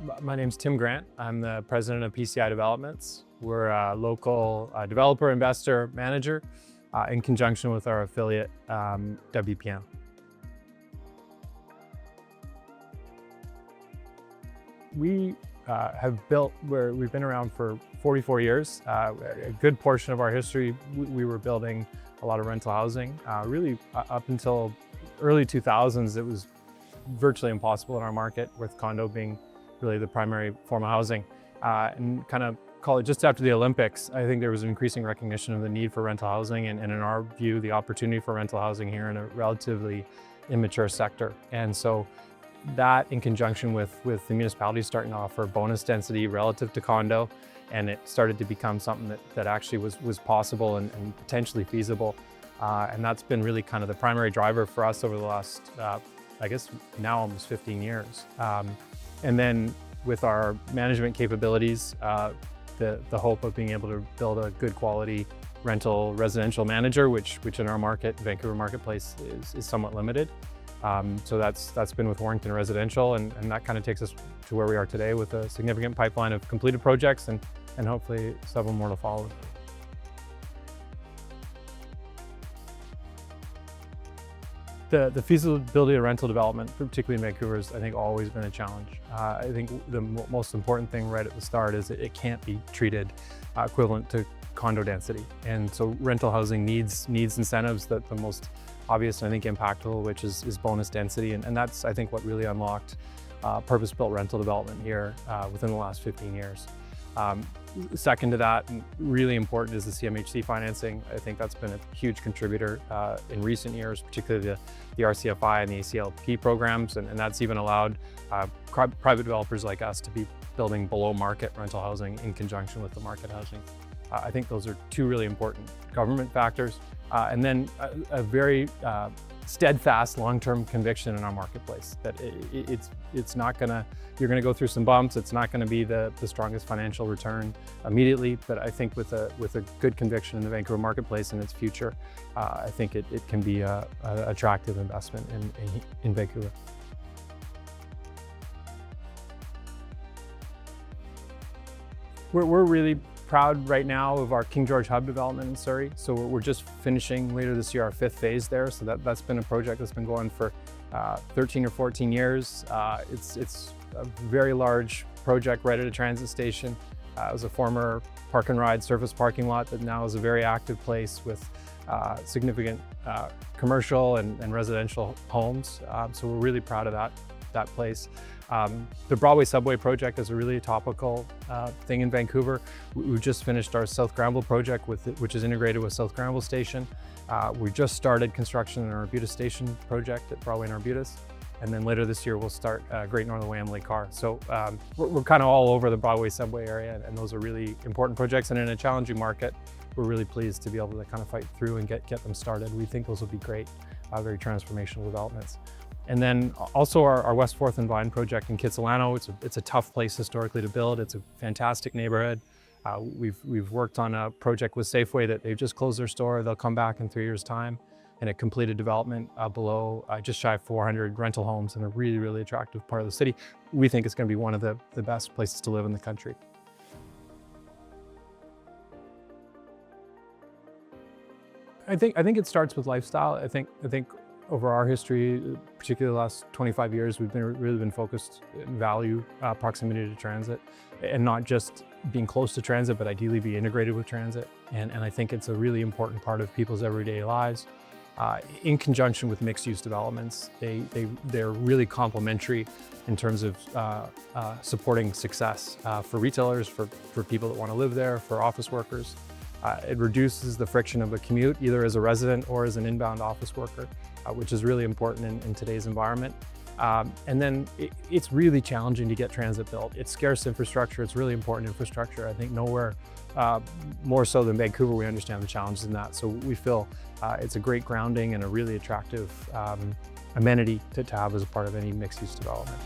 My name's Tim Grant. I'm the president of PCI Developments. We're a local developer, investor, manager in conjunction with our affiliate, WPM. We have built, we've been around for 44 years. A good portion of our history, we were building a lot of rental housing. Really up until early 2000s, it was virtually impossible in our market, with condo being really the primary form of housing. And kind of call it just after the Olympics, I think there was an increasing recognition of the need for rental housing and in our view, the opportunity for rental housing here in a relatively immature sector. And so that in conjunction with the municipalities starting to offer bonus density relative to condo, and it started to become something that actually was possible and potentially feasible. And that's been really kind of the primary driver for us over the last, I guess now almost 15 years. And then with our management capabilities, the hope of being able to build a good quality rental residential manager, which in our market, Vancouver marketplace, is somewhat limited. So that's been with Warrington Residential, and that kind of takes us to where we are today with a significant pipeline of completed projects and hopefully several more to follow. The feasibility of rental development, particularly in Vancouver, has, I think, always been a challenge. I think the most important thing right at the start is that it can't be treated equivalent to condo density. And so rental housing needs incentives. That the most obvious and I think impactful, which is bonus density. And that's, I think, what really unlocked purpose-built rental development here within the last 15 years. Second to that, and really important, is the CMHC financing. I think that's been a huge contributor in recent years, particularly the RCFI and the ACLP programs, and that's even allowed private developers like us to be building below market rental housing in conjunction with the market housing. I think those are two really important government factors. And then a very steadfast long-term conviction in our marketplace that it's not gonna, you're gonna go through some bumps. It's not gonna be the strongest financial return immediately, but I think with a good conviction in the Vancouver marketplace and its future, I think it can be an attractive investment in Vancouver. We're really proud right now of our King George Hub development in Surrey. So we're just finishing later this year our 5th phase there. So that's been a project that's been going for 13 or 14 years. It's a very large project right at a transit station. It was a former park and ride surface parking lot that now is a very active place with significant commercial and residential homes. So we're really proud of that place. The Broadway subway project is a really topical thing in Vancouver. We've just finished our South Granville project, which is integrated with South Granville Station. We just started construction in our Arbutus Station project at Broadway and Arbutus. And then later this year, we'll start Great Northern Way and Lake Car. So we're kind of all over the Broadway subway area, and those are really important projects. And in a challenging market, we're really pleased to be able to kind of fight through and get them started. We think those will be great, very transformational developments. And then also our West 4th and Vine project in Kitsilano. It's a tough place historically to build. It's a fantastic neighborhood. We've worked on a project with Safeway that they've just closed their store. They'll come back in 3 years' time, and a completed development below just shy of 400 rental homes in a really, really attractive part of the city. We think it's going to be one of the best places to live in the country. I think it starts with lifestyle. I think over our history, particularly the last 25 years, we've really been focused in value, proximity to transit, and not just being close to transit, but ideally be integrated with transit. And I think it's a really important part of people's everyday lives. In conjunction with mixed-use developments, they're really complementary in terms of supporting success for retailers, for people that want to live there, for office workers. It reduces the friction of a commute, either as a resident or as an inbound office worker, which is really important in today's environment. And then it's really challenging to get transit built. It's scarce infrastructure. It's really important infrastructure. I think nowhere more so than Vancouver, we understand the challenges in that. So we feel it's a great grounding and a really attractive amenity to have as a part of any mixed-use development.